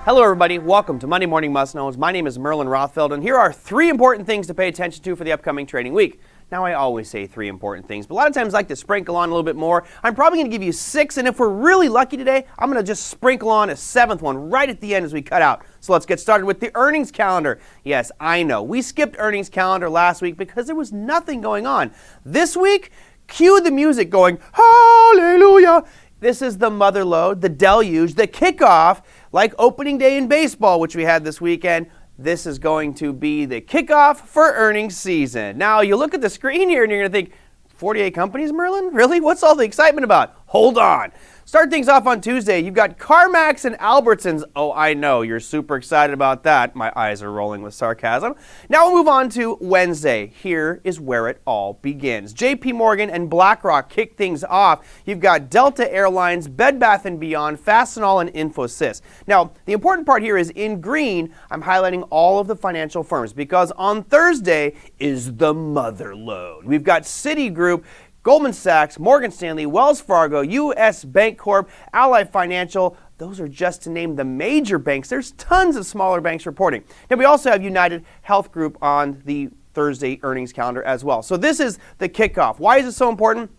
Hello everybody, welcome to Monday Morning Must-Knows. My name is Merlin Rothfeld, and here are 3 important things to pay attention to for the upcoming trading week. Now, I always say 3 important things, but a lot of times I like to sprinkle on a little bit more. I'm probably going to give you 6, and if we're really lucky today, I'm going to just sprinkle on a 7th one right at the end as we cut out. So let's get started with the earnings calendar. Yes, I know, we skipped earnings calendar last week because there was nothing going on. This week, cue the music going, hallelujah. This is the mother lode, the deluge, the kickoff, like opening day in baseball, which we had this weekend. This is going to be the kickoff for earnings season. Now, you look at the screen here and you're going to think, 48 companies, Merlin? Really? What's all the excitement about? Hold on. Start things off on Tuesday. You've got CarMax and Albertsons. Oh, I know. You're super excited about that. My eyes are rolling with sarcasm. Now we'll move on to Wednesday. Here is where it all begins. JP Morgan and BlackRock kick things off. You've got Delta Airlines, Bed Bath & Beyond, Fastenal, and Infosys. Now, the important part here is in green, I'm highlighting all of the financial firms because on Thursday is the mother lode. We've got Citigroup, Goldman Sachs, Morgan Stanley, Wells Fargo, U.S. Bancorp, Ally Financial. Those are just to name the major banks. There's tons of smaller banks reporting. Now, we also have United Health Group on the Thursday earnings calendar as well. So this is the kickoff. Why is it so important?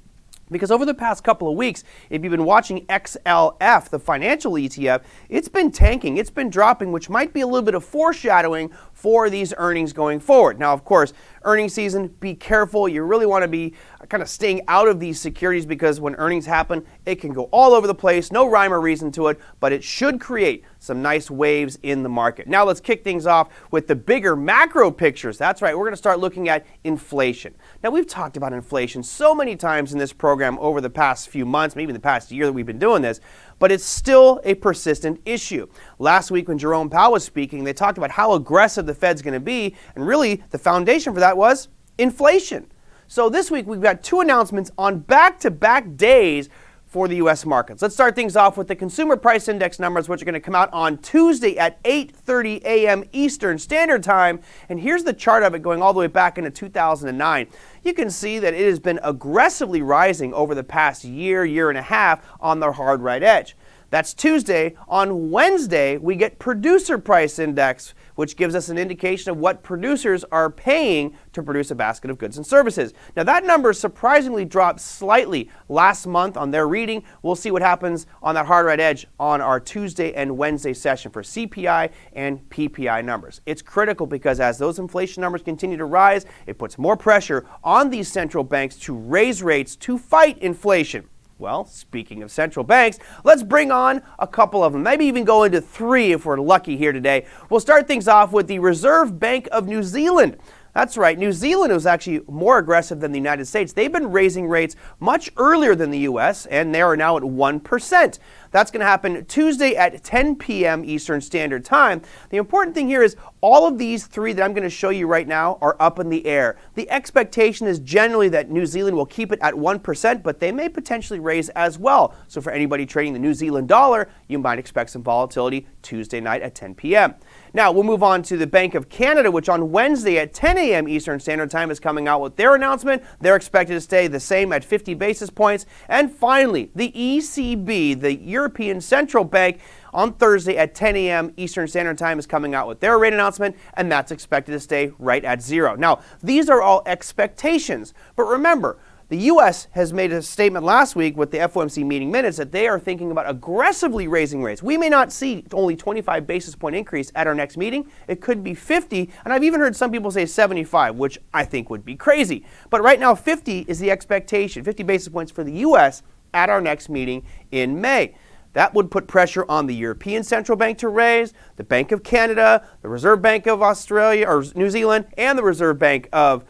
Because over the past couple of weeks, if you've been watching XLF, the financial ETF, it's been tanking, it's been dropping, which might be a little bit of foreshadowing for these earnings going forward. Now, of course, earnings season, be careful. You really want to be kind of staying out of these securities because when earnings happen, it can go all over the place, no rhyme or reason to it, but it should create some nice waves in the market. Now, let's kick things off with the bigger macro pictures. That's right, we're going to start looking at inflation. Now, we've talked about inflation so many times in this program over the past few months, maybe the past year that we've been doing this, but it's still a persistent issue. Last week when Jerome Powell was speaking, they talked about how aggressive the Fed's going to be, and really the foundation for that was inflation. So this week we've got 2 announcements on back-to-back days for the U.S. markets. Let's start things off with the Consumer Price Index numbers, which are going to come out on Tuesday at 8:30 a.m. Eastern Standard Time. And here's the chart of it going all the way back into 2009. You can see that it has been aggressively rising over the past year, year and a half on the hard right edge. That's Tuesday. On Wednesday, we get Producer Price Index, which gives us an indication of what producers are paying to produce a basket of goods and services. Now, that number surprisingly dropped slightly last month on their reading. We'll see what happens on that hard right edge on our Tuesday and Wednesday session for CPI and PPI numbers. It's critical because as those inflation numbers continue to rise, it puts more pressure on these central banks to raise rates to fight inflation. Well, speaking of central banks, let's bring on a couple of them, maybe even go into 3 if we're lucky here today. We'll start things off with the Reserve Bank of New Zealand. That's right, New Zealand was actually more aggressive than the United States. They've been raising rates much earlier than the U.S., and they are now at 1%. That's going to happen Tuesday at 10 p.m. Eastern Standard Time. The important thing here is all of these 3 that I'm going to show you right now are up in the air. The expectation is generally that New Zealand will keep it at 1%, but they may potentially raise as well. So for anybody trading the New Zealand dollar, you might expect some volatility Tuesday night at 10 p.m. Now, we'll move on to the Bank of Canada, which on Wednesday at 10 a.m. Eastern Standard Time is coming out with their announcement. They're expected to stay the same at 50 basis points. And finally, the ECB, the European Central Bank, on Thursday at 10 a.m. Eastern Standard Time is coming out with their rate announcement, and that's expected to stay right at 0. Now, these are all expectations, but remember, the U.S. has made a statement last week with the FOMC meeting minutes that they are thinking about aggressively raising rates. We may not see only 25 basis point increase at our next meeting. It could be 50, and I've even heard some people say 75, which I think would be crazy. But right now, 50 is the expectation, 50 basis points for the U.S. at our next meeting in May. That would put pressure on the European Central Bank to raise, the Bank of Canada, the Reserve Bank of Australia or New Zealand, and the Reserve Bank of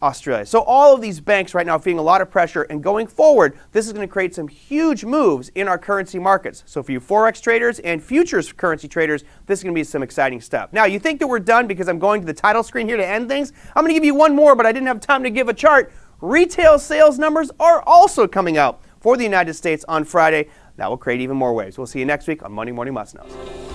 Australia. So all of these banks right now are feeling a lot of pressure, and going forward, this is going to create some huge moves in our currency markets. So for you Forex traders and futures currency traders, this is going to be some exciting stuff. Now, you think that we're done because I'm going to the title screen here to end things? I'm going to give you one more, but I didn't have time to give a chart. Retail sales numbers are also coming out for the United States on Friday. That will create even more waves. We'll see you next week on Monday Morning Must-Knows.